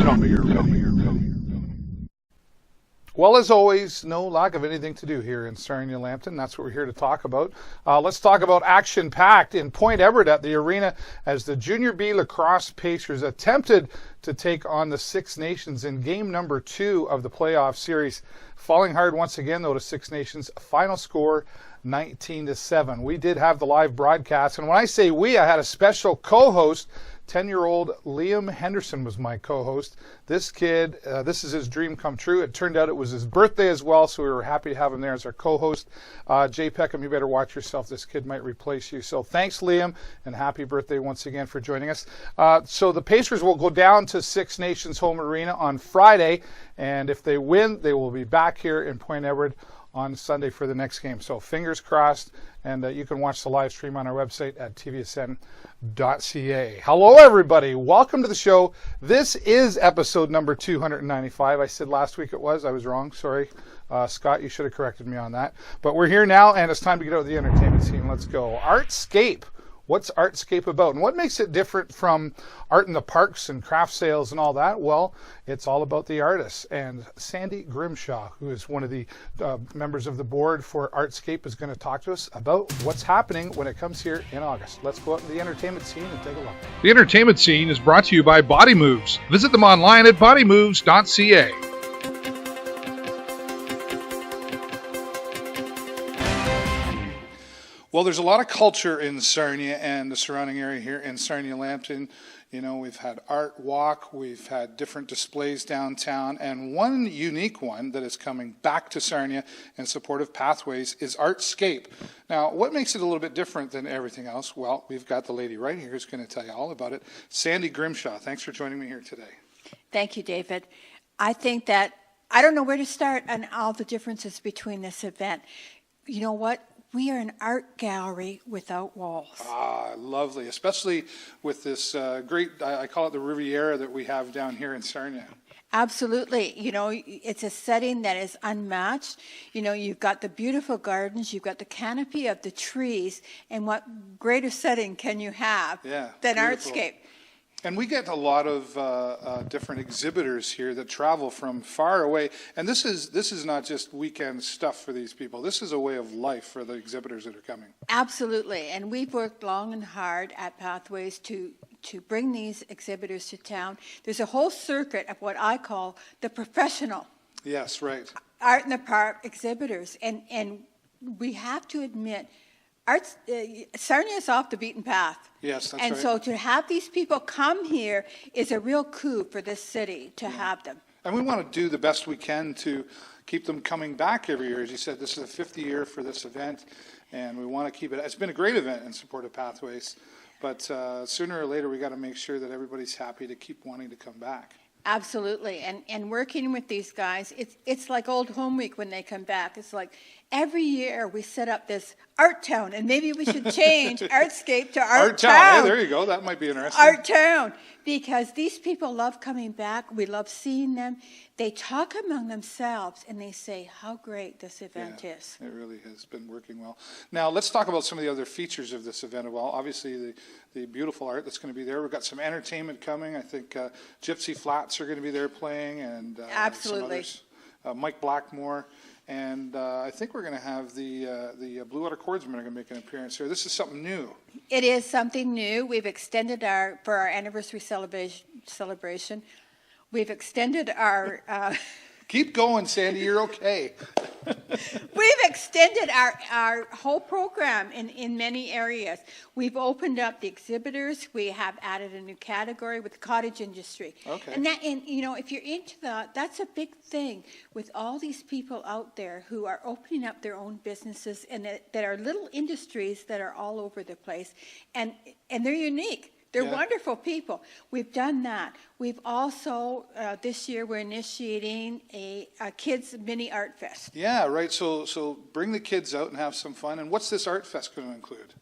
Tell me you're ready. Well, as always, no lack of anything to do here in Sarnia-Lambton. That's what we're here to talk about. Let's talk about action-packed in Point Everett at the arena as the Junior B Lacrosse Pacers attempted to take on the Six Nations in game number 2 of the playoff series. Falling hard once again, though, to Six Nations. Final score, 19-7. We did have the live broadcast, and when I say we, I had a special co-host. 10-year-old Liam Henderson was my co-host. This kid, this is his dream come true. It turned out it was his birthday as well, so we were happy to have him there as our co-host. Jay Peckham, you better watch yourself. This kid might replace you. So thanks, Liam, and happy birthday once again for joining us. So the Pacers will go down to Six Nations Home Arena on Friday, and if they win, they will be back here in Point Everett on Sunday for the next game. So fingers crossed, and you can watch the live stream on our website at tvsn.ca. Hello, everybody. Welcome to the show. This is episode number 295. I said last week it was. I was wrong. Sorry. Scott, you should have corrected me on that. But we're here now, and it's time to get out of the entertainment scene. Let's go. Artscape. What's Artscape about? And what makes it different from art in the parks and craft sales and all that? Well, it's all about the artists. And Sandi Grimshaw, who is one of the members of the board for Artscape, is going to talk to us about what's happening when it comes here in August. Let's go out to the entertainment scene and take a look. The entertainment scene is brought to you by Body Moves. Visit them online at bodymoves.ca. Well, there's a lot of culture in Sarnia and the surrounding area here in Sarnia-Lambton. You know, we've had art walk, we've had different displays downtown, and one unique one that is coming back to Sarnia in support of Pathways is Artscape. Now, what makes it a little bit different than everything else? Well, we've got the lady right here who's going to tell you all about it. Sandi Grimshaw, thanks for joining me here today. Thank you, David. I think that I don't know where to start on all the differences between this event. You know what? We are an art gallery without walls. Ah, lovely, especially with this great, I call it the Riviera that we have down here in Sarnia. Absolutely. You know, it's a setting that is unmatched. You know, you've got the beautiful gardens, you've got the canopy of the trees, and what greater setting can you have than beautiful. Artscape? And we get a lot of different exhibitors here that travel from far away. And this is not just weekend stuff for these people. This is a way of life for the exhibitors that are coming. Absolutely. And we've worked long and hard at Pathways to bring these exhibitors to town. There's a whole circuit of what I call the professional. Yes, right. Art in the park exhibitors. And we have to admit, Sarnia is off the beaten path. Yes, that's and right. so to have these people come here is a real coup for this city to have them. And we want to do the best we can to keep them coming back every year. As you said, this is the 50th year for this event, and we want to keep it. It's been a great event in support of Pathways, but sooner or later we got to make sure that everybody's happy to keep wanting to come back. Absolutely. And working with these guys, it's like Old Home Week when they come back. It's like every year we set up this art town, and maybe we should change Artscape to Art Town. Hey, there you go. That might be interesting. Art Town. Because these people love coming back. We love seeing them. They talk among themselves, and they say how great this event is. It really has been working well. Now, let's talk about some of the other features of this event. Well, obviously, the beautiful art that's going to be there. We've got some entertainment coming. I think Gypsy Flats are going to be there playing, and Absolutely. some others. Mike Blackmore. And I think we're going to have the Bluewater Cordsmen are going to make an appearance here. This is something new. It is something new. We've extended for our anniversary celebration. We've extended our... Keep going, Sandi. You're okay. We've extended our whole program in many areas. We've opened up the exhibitors. We have added a new category with the cottage industry. Okay. And you know, if you're into that's a big thing with all these people out there who are opening up their own businesses and that are little industries that are all over the place, and they're unique. They're wonderful people. We've done that. We've also, this year, we're initiating a kids' mini art fest. Yeah, right. So bring the kids out and have some fun. And what's this art fest going to include?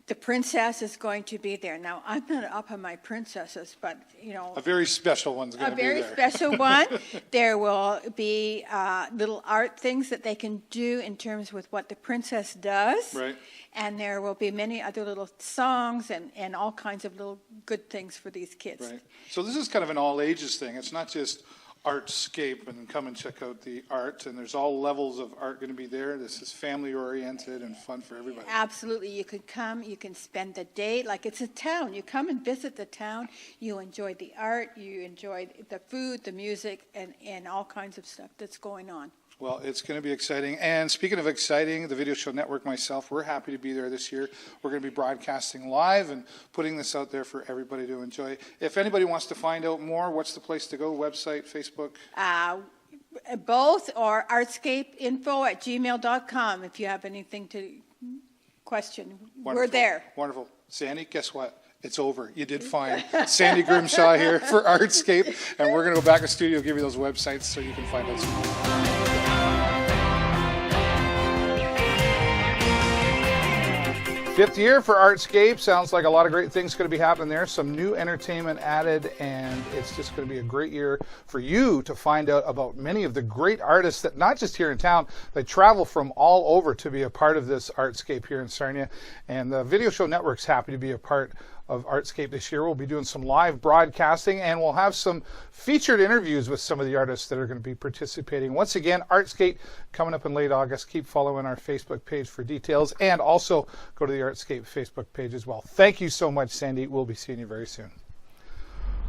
The princess is going to be there. Now, I'm not up on my princesses, but, you know. A very special one's going to be there. A very special one. There will be little art things that they can do in terms with what the princess does. Right. And there will be many other little songs and all kinds of little good things for these kids. Right. So this is kind of an all ages thing. It's not just Artscape and come and check out the art, and there's all levels of art going to be there. This is family oriented and fun for everybody. Absolutely. You could come, you can spend the day like it's a town. You come and visit the town, you enjoy the art, you enjoy the food, the music, and all kinds of stuff that's going on. Well, it's going to be exciting. And speaking of exciting, the Video Show Network, myself, we're happy to be there this year. We're going to be broadcasting live and putting this out there for everybody to enjoy. If anybody wants to find out more, what's the place to go? Website, Facebook? Both, or artscapeinfo@gmail.com if you have anything to question. Wonderful. We're there. Wonderful. Sandy, guess what? It's over. You did fine. Sandi Grimshaw here for Artscape, and we're going to go back to the studio, give you those websites so you can find out some more. Fifth year for Artscape. Sounds like a lot of great things going to be happening there. Some new entertainment added, and it's just going to be a great year for you to find out about many of the great artists that, not just here in town, they travel from all over to be a part of this Artscape here in Sarnia. And the Video Show Network's happy to be a part of Artscape this year. We'll be doing some live broadcasting, and we'll have some featured interviews with some of the artists that are going to be participating. Once again, Artscape coming up in late August. Keep following our Facebook page for details, and also go to the Artscape Facebook page as well. Thank you so much, Sandy. We'll be seeing you very soon.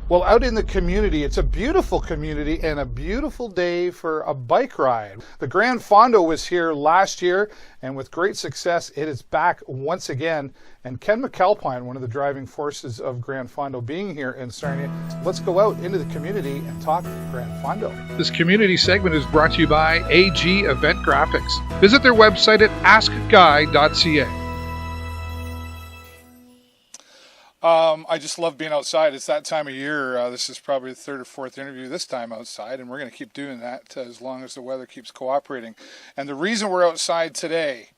Well, out in the community, it's a beautiful community and a beautiful day for a bike ride. The Grand Fondo was here last year, and with great success, it is back once again. And Ken McAlpine, one of the driving forces of Grand Fondo, being here in Sarnia. Let's go out into the community and talk Grand Fondo. This community segment is brought to you by AG Event Graphics. Visit their website at askguy.ca. I just love being outside. It's that time of year. This is probably the third or fourth interview this time outside, and we're going to keep doing that as long as the weather keeps cooperating. And the reason we're outside today,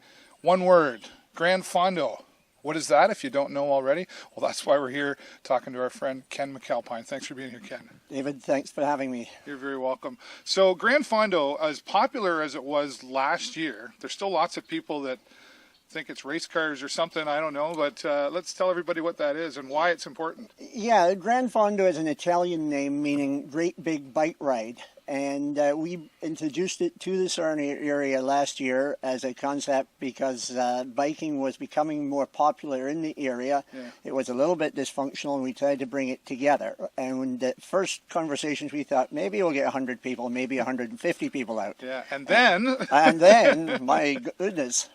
one word, Grand Fondo. What is that if you don't know already? Well, that's why we're here talking to our friend Ken McAlpine. Thanks for being here, Ken. David, thanks for having me. You're very welcome. So Grand Fondo, as popular as it was last year, there's still lots of people that think it's race cars or something, I don't know, but let's tell everybody what that is and why it's important. Yeah, Grand Fondo is an Italian name meaning great big bike ride, and we introduced it to the Sarnia area last year as a concept because biking was becoming more popular in the area. Yeah. It was a little bit dysfunctional, and we tried to bring it together. And when the first conversations, we thought maybe we'll get 100 people, maybe 150 people out. Yeah, and then my goodness,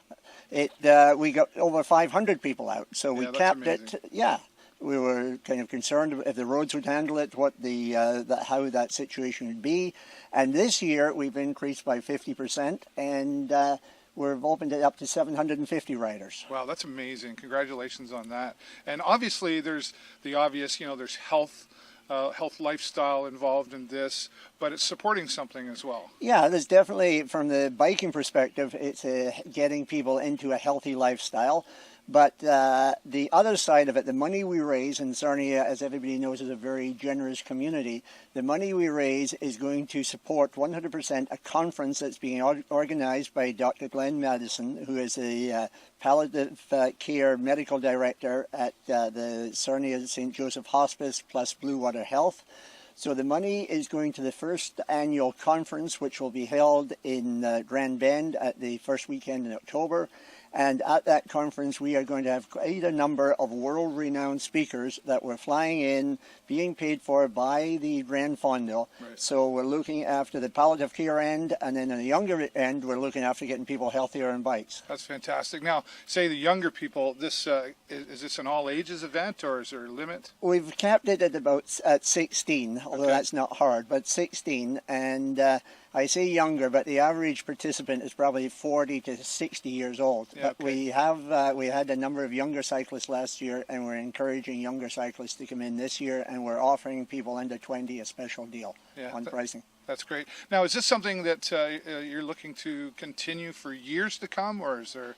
we got over 500 people out, so we capped it. Yeah, we were kind of concerned if the roads would handle it, what how that situation would be. And this year we've increased by 50%, and we've opened it up to 750 riders. Wow, that's amazing! Congratulations on that. And obviously, there's the obvious. There's health lifestyle involved in this, but it's supporting something as well. Yeah, there's definitely, from the biking perspective, it's getting people into a healthy lifestyle. But the other side of it, the money we raise, and Sarnia, as everybody knows, is a very generous community. The money we raise is going to support 100% a conference that's being organized by Dr. Glenn Madison, who is a palliative care medical director at the Sarnia St. Joseph Hospice plus Bluewater Health. So the money is going to the first annual conference, which will be held in Grand Bend at the first weekend in October. And at that conference, we are going to have quite a number of world-renowned speakers that we're flying in, being paid for by the Grand Fondo. Right. So we're looking after the palliative care end, and then on the younger end, we're looking after getting people healthier on bikes. That's fantastic. Now, say the younger people, this is this an all-ages event, or is there a limit? We've capped it at 16, although that's not hard, but 16. And I say younger, but the average participant is probably 40 to 60 years old. Yeah, but we had a number of younger cyclists last year, and we're encouraging younger cyclists to come in this year, and we're offering people under 20 a special deal on pricing. That's great. Now, is this something that you're looking to continue for years to come, or is there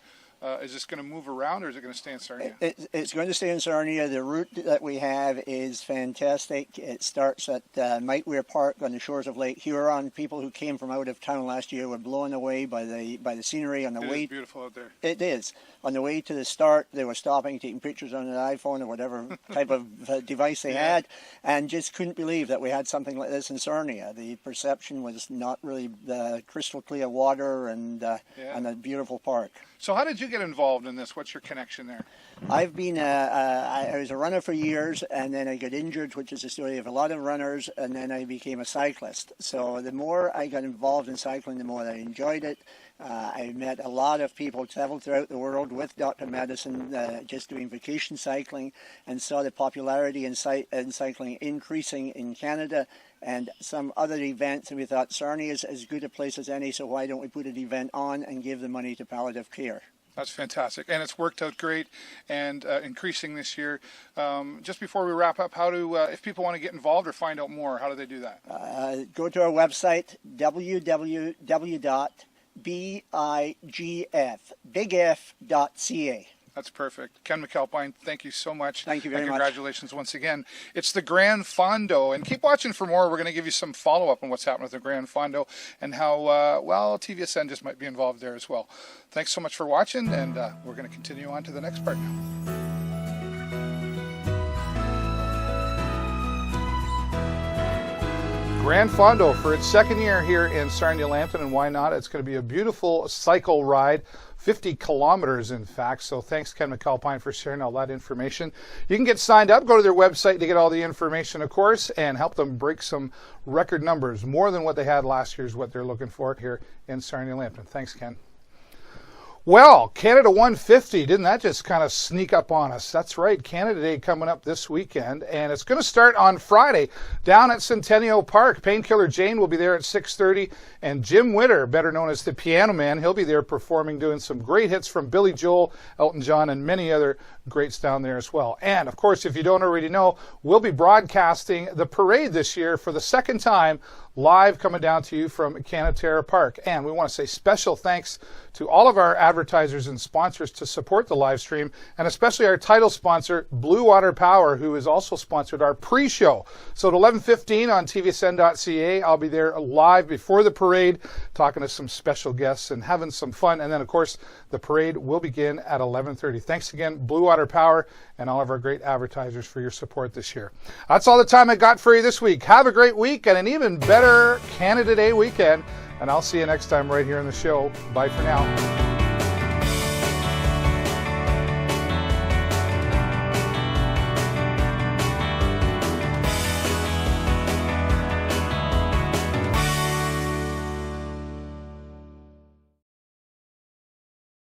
Is this going to move around, or is it going to stay in Sarnia? It's going to stay in Sarnia. The route that we have is fantastic. It starts at Mightweir Park on the shores of Lake Huron. People who came from out of town last year were blown away by the scenery on the way. It's beautiful out there. It is. On the way to the start, they were stopping, taking pictures on an iPhone or whatever type of device they had, and just couldn't believe that we had something like this in Sarnia. The perception was not really crystal clear water and a beautiful park. So how did you get involved in this? What's your connection there? I've been I was a runner for years, and then I got injured, which is the story of a lot of runners, and then I became a cyclist. So the more I got involved in cycling, the more I enjoyed it. I met a lot of people, traveled throughout the world with Dr. Madison, just doing vacation cycling, and saw the popularity in cycling increasing in Canada and some other events. And we thought Sarnia is as good a place as any, so why don't we put an event on and give the money to palliative care? That's fantastic, and it's worked out great and increasing this year. Just before we wrap up, how do if people want to get involved or find out more, how do they do that? Go to our website, www.bigf.ca. That's perfect. Ken McAlpine, thank you so much. Thank you very much. Congratulations once again. It's the Grand Fondo, and keep watching for more. We're going to give you some follow-up on what's happening with the Grand Fondo and how, TVSN just might be involved there as well. Thanks so much for watching, and we're going to continue on to the next part now. Grand Fondo for its second year here in Sarnia Lambton, and why not? It's going to be a beautiful cycle ride, 50 kilometers in fact. So thanks, Ken McAlpine, for sharing all that information. You can get signed up, go to their website to get all the information, of course, and help them break some record numbers. More than what they had last year is what they're looking for here in Sarnia Lambton. Thanks, Ken. Well, Canada 150, didn't that just kind of sneak up on us? That's right, Canada Day coming up this weekend, and it's going to start on Friday down at Centennial Park. Painkiller Jane will be there at 6:30, and Jim Witter, better known as the Piano Man, he'll be there performing, doing some great hits from Billy Joel, Elton John, and many other greats down there as well. And, of course, if you don't already know, we'll be broadcasting the parade this year for the second time, live coming down to you from Canatera Park. And we want to say special thanks to all of our advertisers and sponsors to support the live stream, and especially our title sponsor, Bluewater Power, who has also sponsored our pre-show. So at 11:15 on tvsn.ca, I'll be there live before the parade, talking to some special guests and having some fun. And then, of course, the parade will begin at 11:30. Thanks again, Bluewater Power, and all of our great advertisers for your support this year. That's all the time I got for you this week. Have a great week and an even better Canada Day weekend, and I'll see you next time right here on the show. Bye for now.